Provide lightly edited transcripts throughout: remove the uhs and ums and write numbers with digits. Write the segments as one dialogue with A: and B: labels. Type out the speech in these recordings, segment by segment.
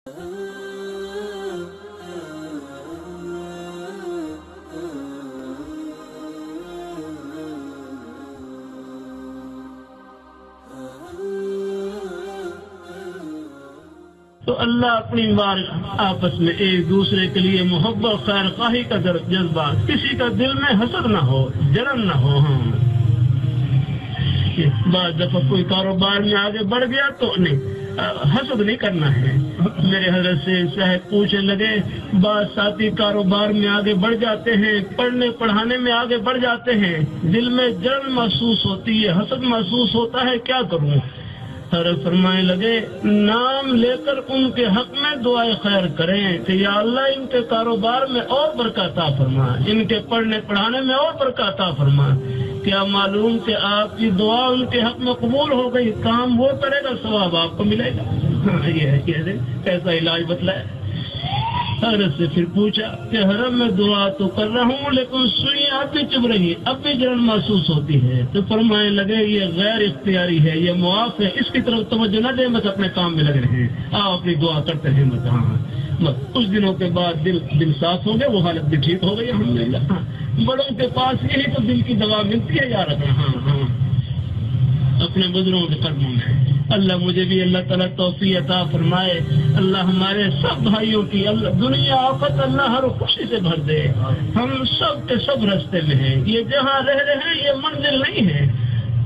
A: تو اللہ اپنی بار آپس میں ایک دوسرے کے لیے محبت خیر خواہی کا جذبہ، کسی کا دل میں حسد نہ ہو، جلن نہ ہو۔ بعض دفعہ کوئی کاروبار میں آگے بڑھ گیا تو نہیں، حسد نہیں کرنا ہے۔ میرے حضرت سے صاحب پوچھنے لگے، بعض ساتھی کاروبار میں آگے بڑھ جاتے ہیں، پڑھنے پڑھانے میں آگے بڑھ جاتے ہیں، دل میں جلن محسوس ہوتی ہے، حسد محسوس ہوتا ہے، کیا کروں؟ حضرت فرمانے لگے، نام لے کر ان کے حق میں دعائے خیر کریں کہ یا اللہ ان کے کاروبار میں اور برکت عطا فرما، ان کے پڑھنے پڑھانے میں اور برکت عطا فرما۔ کیا معلوم کہ آپ کی دعا ان کے حق میں قبول ہو گئی، کام وہ کرے گا، ثواب آپ کو ملے گا۔ یہ ہے کیسا علاج بتلایا۔ حضرت سے پھر پوچھا کہ حضرت میں دعا تو کر رہا ہوں لیکن سوئیں اب بھی چبھ رہی، اب بھی جلن محسوس ہوتی ہے۔ تو فرمانے لگے یہ غیر اختیاری ہے، یہ معاف ہے، اس کی طرف توجہ نہ دیں، بس اپنے کام میں لگ رہے ہیں، آپ اپنی دعا کرتے رہیں۔ بس بس کچھ دنوں کے بعد دل صاف ہو گیا، وہ حالت بھی ٹھیک ہو گئی الحمدللہ۔ بڑوں کے پاس یہی تو دل کی دوا ملتی ہے یار۔ اپنے بزرگوں کے قدموں میں اللہ مجھے بھی اللہ تعالیٰ توفیق عطا فرمائے۔ اللہ ہمارے سب بھائیوں کی اللہ دنیا آفت اللہ ہر خوشی سے بھر دے۔ ہم سب کے سب راستے میں ہیں، یہ جہاں رہ رہے ہیں یہ منزل نہیں ہے۔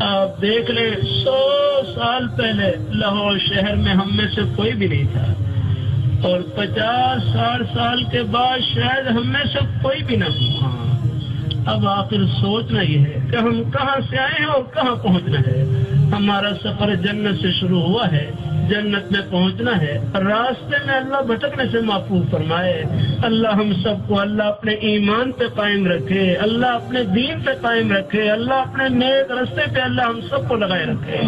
A: آپ دیکھ لیں 100 سال پہلے لاہور شہر میں ہم میں سے کوئی بھی نہیں تھا، اور 50-60 سال کے بعد شاید ہم میں سے کوئی بھی نہ ہو۔ اب آخر سوچنا یہ ہے کہ ہم کہاں سے آئے ہیں اور کہاں پہنچنا ہے۔ ہمارا سفر جنت سے شروع ہوا ہے، جنت میں پہنچنا ہے، راستے میں اللہ بھٹکنے سے محفوظ فرمائے۔ اللہ ہم سب کو اللہ اپنے ایمان پہ قائم رکھے، اللہ اپنے دین پہ قائم رکھے، اللہ اپنے نیک راستے پہ اللہ ہم سب کو لگائے رکھے۔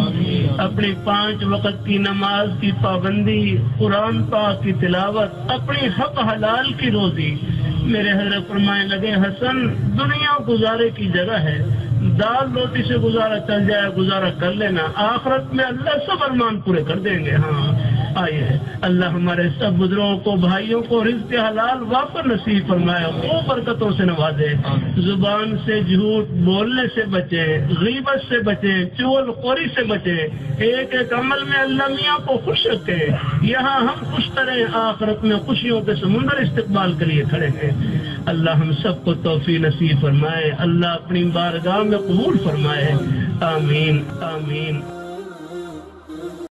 A: اپنی 5 وقت کی نماز کی پابندی، قرآن پاک کی تلاوت، اپنی حق حلال کی روزی۔ میرے حضرت فرمانے لگے، حسن دنیا گزارے کی جگہ ہے، دال روٹی سے گزارا چل جائے، گزارا کر لینا، آخرت میں اللہ سب ارمان پورے کر دیں گے۔ آئیے اللہ ہمارے سب بزرگوں کو، بھائیوں کو رزق حلال وافر نصیب فرمائے، خوب برکتوں سے نوازے۔ زبان سے جھوٹ بولنے سے بچیں، غیبت سے بچیں، چغل خوری سے بچیں، ایک ایک عمل میں اللہ میاں کو خوش رکھیں، یہاں ہم خوش کریں، آخرت میں خوشیوں کے سمندر استقبال کے لیے کھڑے ہیں۔ اللہ ہم سب کو توفیق نصیب فرمائے، اللہ اپنی بارگاہ میں قبول فرمائے، آمین آمین۔